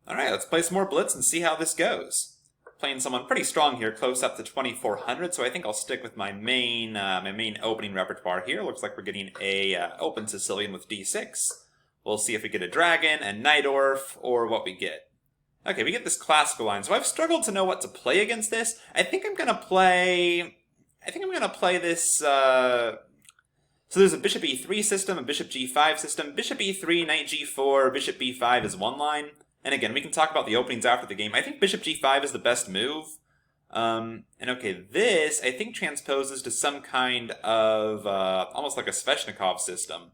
Alright, let's play some more Blitz and see how this goes. Playing someone pretty strong here, close up to 2400, so I think I'll stick with my main opening repertoire here. Looks like we're getting a open Sicilian with d6. We'll see if we get a dragon, a Night Orf, or what we get. Okay, we get this classical line, so I've struggled to know what to play against this. I think I'm gonna play this, so there's a bishop e3 system, a bishop g5 system, bishop e3, knight g4, bishop b5 is one line. And again, we can talk about the openings after the game. I think bishop g5 is the best move. And okay, this, I think, transposes to some kind of, almost like a Sveshnikov system.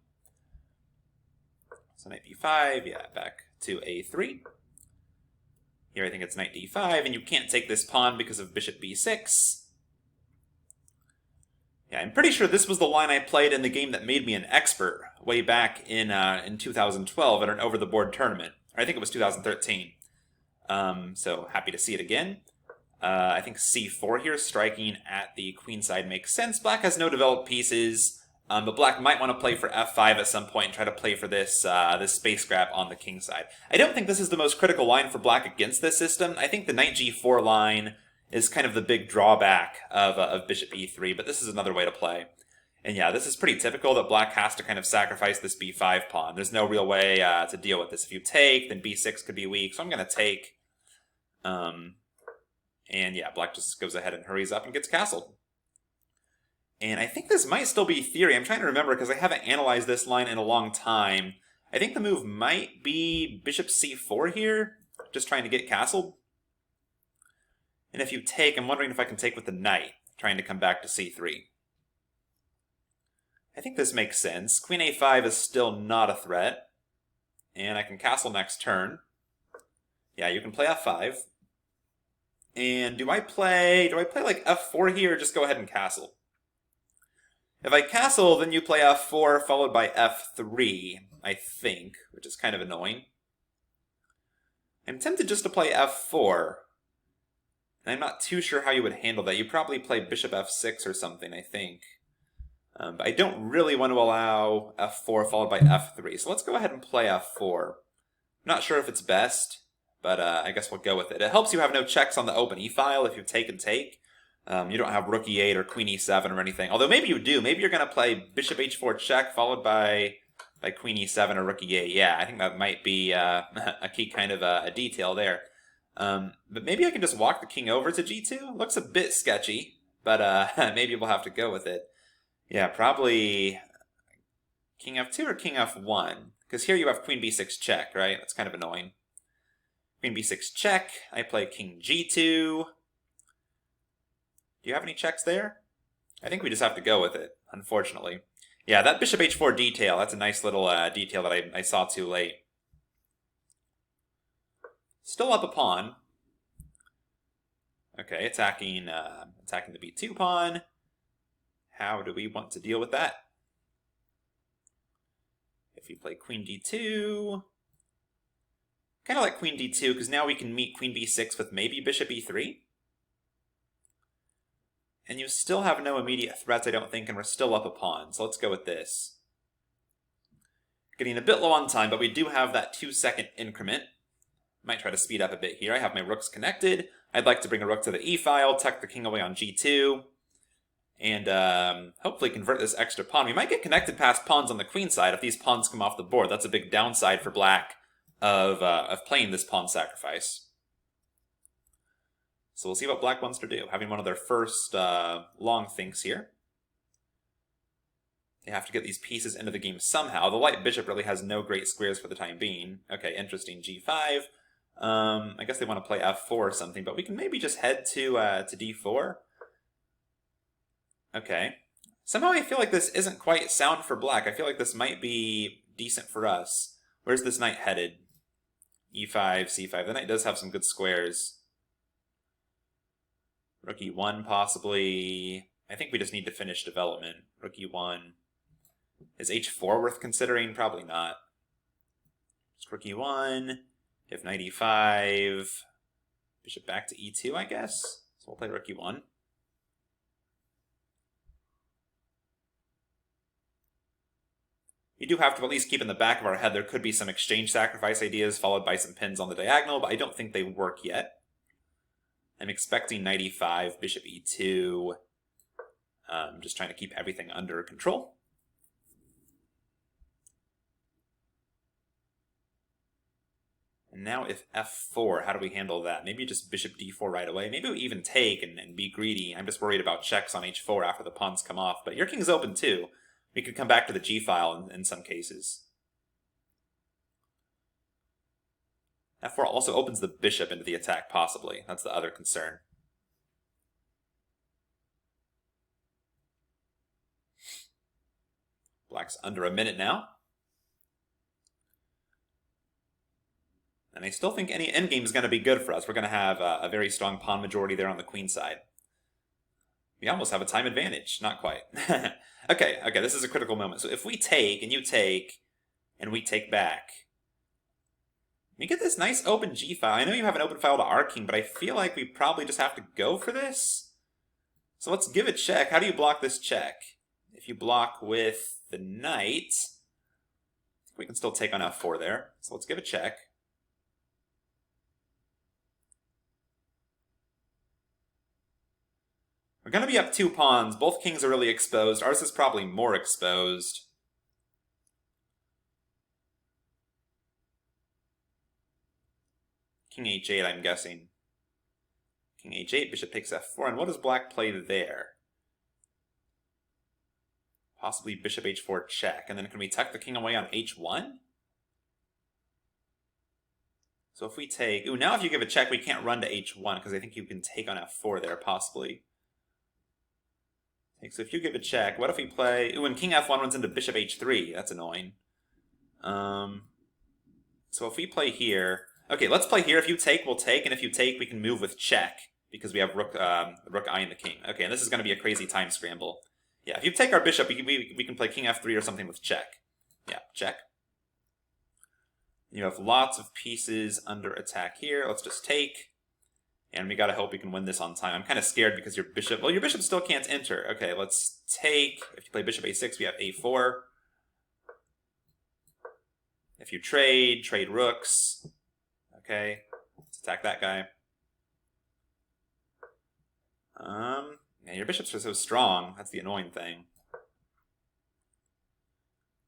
So knight d5, yeah, back to a3. Here I think it's knight d5, and you can't take this pawn because of bishop b6. Yeah, I'm pretty sure this was the line I played in the game that made me an expert way back in 2012 at an over-the-board tournament. I think it was 2013. So happy to see it again. I think c4 here, striking at the queenside makes sense. Black has no developed pieces, but black might want to play for f5 at some point and try to play for this this space grab on the king side. I don't think this is the most critical line for black against this system. I think the knight g4 line is kind of the big drawback of bishop e3, but this is another way to play. And yeah, this is pretty typical that black has to kind of sacrifice this b5 pawn. There's no real way to deal with this. If you take, then b6 could be weak, so I'm going to take. And yeah, black just goes ahead and hurries up and gets castled. And I think this might still be theory. I'm trying to remember because I haven't analyzed this line in a long time. I think the move might be bishop c4 here, just trying to get castled. And if you take, I'm wondering if I can take with the knight, trying to come back to c3. I think this makes sense. Queen a5 is still not a threat. And I can castle next turn. Yeah, you can play f5. And do I play like f4 here or just go ahead and castle? If I castle, then you play f4 followed by f3, I think, which is kind of annoying. I'm tempted just to play f4. And I'm not too sure how you would handle that. You probably play bishop f6 or something, I think. But I don't really want to allow f4 followed by f3. So let's go ahead and play f4. I'm not sure if it's best, but I guess we'll go with it. It helps you have no checks on the open e-file if you take and take. You don't have rook e8 or queen e7 or anything. Although maybe you do. Maybe you're going to play bishop h4 check followed by queen e7 or rook e8. Yeah, I think that might be a key kind of a detail there. But maybe I can just walk the king over to g2. Looks a bit sketchy, but maybe we'll have to go with it. Yeah, probably king f2 or king f1. Because here you have queen b6 check, right? That's kind of annoying. Queen b6 check. I play king g2. Do you have any checks there? I think we just have to go with it, unfortunately. Yeah, that bishop h4 detail, that's a nice little detail that I saw too late. Still up a pawn. Okay, attacking the b2 pawn. How do we want to deal with that? If you play queen d2, kind of like queen d2, because now we can meet queen b6 with maybe bishop e3. And you still have no immediate threats, I don't think, and we're still up a pawn. So let's go with this. Getting a bit low on time, but we do have that 2-second increment. Might try to speed up a bit here. I have my rooks connected. I'd like to bring a rook to the e-file, tuck the king away on g2, and hopefully convert this extra pawn. We might get connected past pawns on the queen side if these pawns come off the board. That's a big downside for black of playing this pawn sacrifice. So we'll see what black wants to do. Having one of their first long thinks here. They have to get these pieces into the game somehow. The white bishop really has no great squares for the time being. Okay, interesting. g5. I guess they want to play f4 or something, but we can maybe just head to d4. Okay. Somehow I feel like this isn't quite sound for black. I feel like this might be decent for us. Where's this knight headed? e5, c5. The knight does have some good squares. Rook e1 possibly. I think we just need to finish development. Rook e1. Is h4 worth considering? Probably not. Just rook e1. If knight e5. Bishop back to e2, I guess. So we'll play rook e1. You do have to at least keep in the back of our head there could be some exchange sacrifice ideas followed by some pins on the diagonal, but I don't think they work yet. I'm expecting knight e5, bishop e2. Just trying to keep everything under control. And now if f4, how do we handle that? Maybe just bishop d4 right away. Maybe we even take and be greedy. I'm just worried about checks on h4 after the pawns come off. But your king's open too. We could come back to the g-file in some cases. f4 also opens the bishop into the attack, possibly. That's the other concern. Black's under a minute now. And I still think any endgame is going to be good for us. We're going to have a very strong pawn majority there on the queen side. We almost have a time advantage. Not quite. Okay, this is a critical moment. So if we take, and you take, and we take back, we get this nice open g-file. I know you have an open file to our king, but I feel like we probably just have to go for this. So let's give a check. How do you block this check? If you block with the knight, we can still take on f4 there. So let's give a check. We're going to be up 2 pawns. Both kings are really exposed. Ours is probably more exposed. King h8, I'm guessing. King h8, bishop takes f4. And what does black play there? Possibly bishop h4 check. And then can we tuck the king away on h1? So if we take... Ooh, now if you give a check, we can't run to h1, because I think you can take on f4 there, possibly. So if you give a check, what if we play... Ooh, and king f1 runs into bishop h3. That's annoying. So if we play here... Okay, let's play here. If you take, we'll take. And if you take, we can move with check, because we have rook eyeing the king. Okay, and this is going to be a crazy time scramble. Yeah, if you take our bishop, we can play king f3 or something with check. Yeah, check. You have lots of pieces under attack here. Let's just take. And we gotta hope we can win this on time. I'm kind of scared because your bishop... Well, your bishop still can't enter. Okay, let's take... If you play bishop a6, we have a4. If you trade rooks. Okay, let's attack that guy. Man, your bishops are so strong. That's the annoying thing.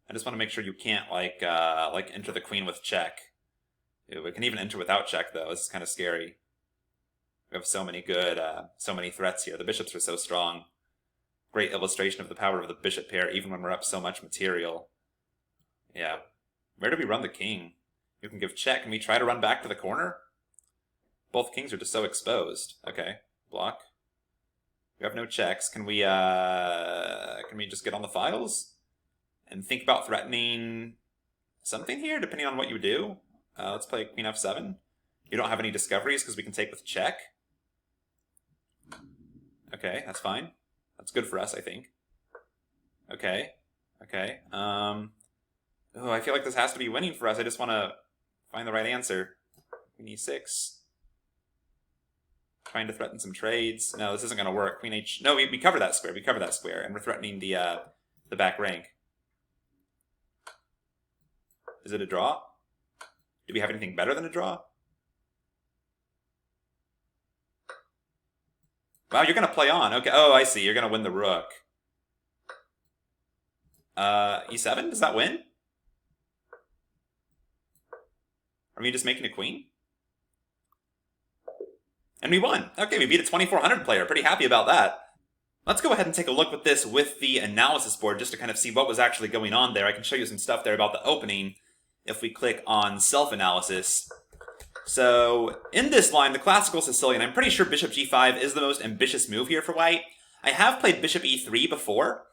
I just want to make sure you can't, like enter the queen with check. We can even enter without check, though. This is kind of scary. We have so many so many threats here. The bishops are so strong. Great illustration of the power of the bishop pair, even when we're up so much material. Yeah. Where do we run the king? You can give check. Can we try to run back to the corner? Both kings are just so exposed. Okay. Block. We have no checks. Can we just get on the files? And think about threatening something here, depending on what you do? Let's play queen f7. You don't have any discoveries because we can take with check. Okay, that's fine. That's good for us, I think. Okay. Okay. Oh, I feel like this has to be winning for us. I just want to find the right answer. Queen e6. Trying to threaten some trades. No, this isn't going to work. Queen h... No, we cover that square. We cover that square. And we're threatening the back rank. Is it a draw? Do we have anything better than a draw? Wow, you're going to play on. Okay. Oh, I see. You're going to win the rook. E7? Does that win? Are we just making a queen? And we won. Okay, we beat a 2400 player. Pretty happy about that. Let's go ahead and take a look at this with the analysis board just to kind of see what was actually going on there. I can show you some stuff there about the opening if we click on self-analysis. So in this line, the classical Sicilian, I'm pretty sure bishop g5 is the most ambitious move here for white. I have played bishop e3 before,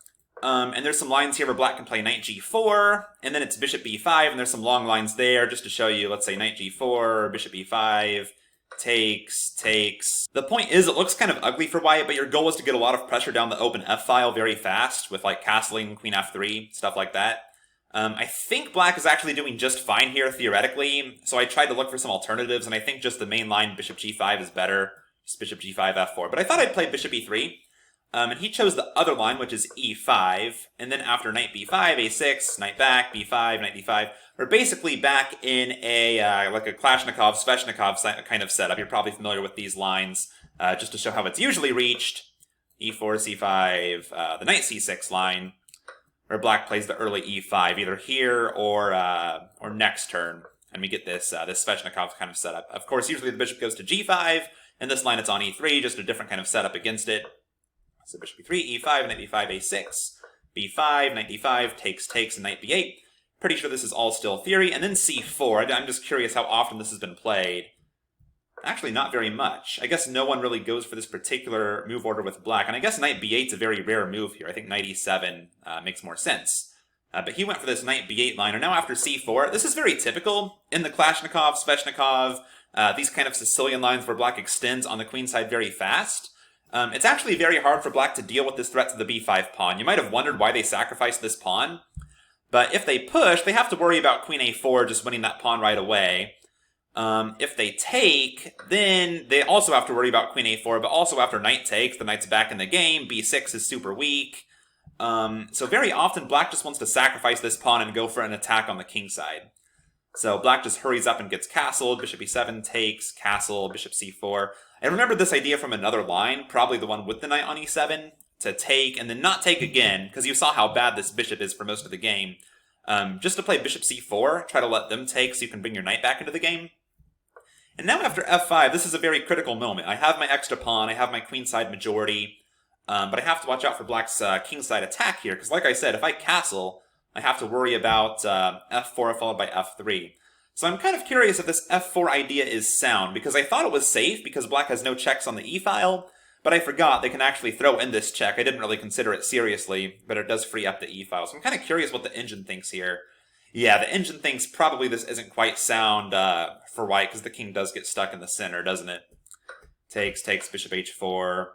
and there's some lines here where black can play knight g4, and then it's bishop b5, and there's some long lines there just to show you, let's say knight g4, bishop e5, takes. The point is, it looks kind of ugly for white, but your goal is to get a lot of pressure down the open f-file very fast with like castling, queen f3, stuff like that. I think black is actually doing just fine here, theoretically, so I tried to look for some alternatives, and I think just the main line bishop g5 is better, just bishop g5, f4. But I thought I'd play bishop e3. And he chose the other line, which is e5, and then after knight b5, a6, knight back, b5, knight d5. We're basically back in a like a Kalashnikov, Sveshnikov kind of setup. You're probably familiar with these lines, just to show how it's usually reached. e4, c5, the knight c6 line, where black plays the early e5, either here or next turn, and we get this this Sveshnikov kind of setup. Of course, usually the bishop goes to g5. In this line, it's on e3, just a different kind of setup against it. So bishop e3, e5, knight b5, a6, b5, knight d5, takes, and knight b8. Pretty sure this is all still theory. And then c4. I'm just curious how often this has been played. Actually, not very much. I guess no one really goes for this particular move order with black. And I guess knight b8 is a very rare move here. I think knight e7 makes more sense. But he went for this knight b8 line. And now after c4, this is very typical in the Kalashnikov, Sveshnikov, these kind of Sicilian lines where black extends on the queen side very fast. It's actually very hard for black to deal with this threat to the b5 pawn. You might have wondered why they sacrificed this pawn, but if they push, they have to worry about queen a4 just winning that pawn right away. If they take, then they also have to worry about queen a4, but also after knight takes, the knight's back in the game, b6 is super weak. So very often black just wants to sacrifice this pawn and go for an attack on the king side. So black just hurries up and gets castled, bishop e7 takes, castle, bishop c4. I remember this idea from another line, probably the one with the knight on e7, to take and then not take again, because you saw how bad this bishop is for most of the game. Just to play bishop c4, try to let them take so you can bring your knight back into the game. And now after f5, this is a very critical moment. I have my extra pawn, I have my queenside majority, but I have to watch out for black's kingside attack here, because like I said, if I castle, I have to worry about f4 followed by f3. So I'm kind of curious if this f4 idea is sound, because I thought it was safe because black has no checks on the e-file, but I forgot they can actually throw in this check. I didn't really consider it seriously, but it does free up the e-file. So I'm kind of curious what the engine thinks here. Yeah, the engine thinks probably this isn't quite sound for white, because the king does get stuck in the center, doesn't it? Takes, bishop h4.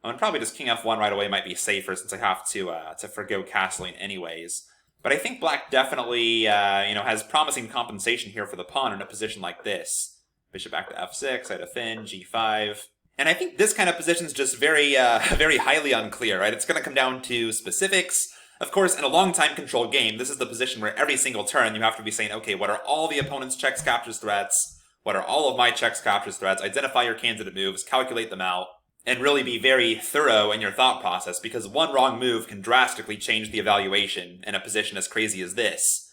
Oh, and probably just king f1 right away might be safer, since I have to forgo castling anyways. But I think black definitely, has promising compensation here for the pawn in a position like this. Bishop back to f6, I defend, g5. And I think this kind of position is just very, very highly unclear, right? It's going to come down to specifics. Of course, in a long time control game, this is the position where every single turn you have to be saying, okay, what are all the opponent's checks, captures, threats? What are all of my checks, captures, threats? Identify your candidate moves, calculate them out, and really be very thorough in your thought process, because one wrong move can drastically change the evaluation in a position as crazy as this.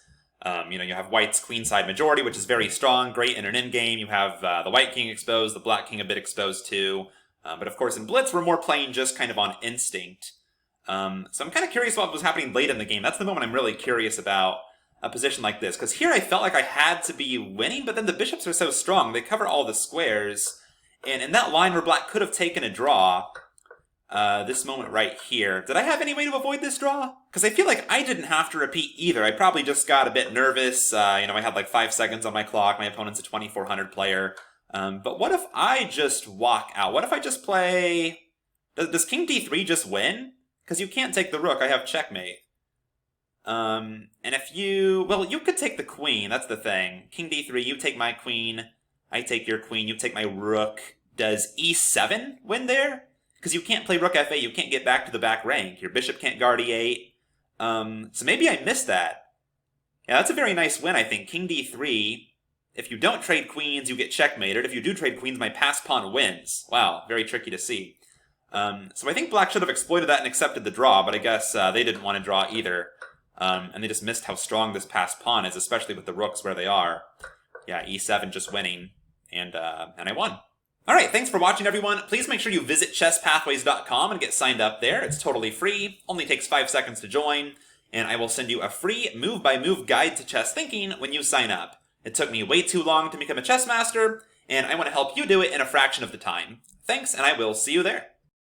You have white's queenside majority, which is very strong, great in an endgame. You have the white king exposed, the black king a bit exposed too. But of course in blitz, we're more playing just kind of on instinct. So I'm kind of curious what was happening late in the game. That's the moment I'm really curious about a position like this, because here I felt like I had to be winning, but then the bishops are so strong. They cover all the squares. And in that line where black could have taken a draw, this moment right here, did I have any way to avoid this draw? Because I feel like I didn't have to repeat either. I probably just got a bit nervous. I had like 5 seconds on my clock. My opponent's a 2400 player. But what if I just walk out? What if I just play... Does king d3 just win? Because you can't take the rook. I have checkmate. And if you... Well, you could take the queen. That's the thing. King d3, you take my queen. I take your queen, you take my rook. Does e7 win there? Because you can't play rook f8, you can't get back to the back rank. Your bishop can't guard e8. So maybe I missed that. Yeah, that's a very nice win, I think. King d3. If you don't trade queens, you get checkmated. If you do trade queens, my passed pawn wins. Wow, very tricky to see. So I think black should have exploited that and accepted the draw, but I guess they didn't want to draw either. And they just missed how strong this passed pawn is, especially with the rooks where they are. Yeah, e7 just winning. And I won. Alright, thanks for watching everyone. Please make sure you visit chesspathways.com and get signed up there. It's totally free, only takes 5 seconds to join, and I will send you a free move-by-move guide to chess thinking when you sign up. It took me way too long to become a chess master, and I want to help you do it in a fraction of the time. Thanks, and I will see you there.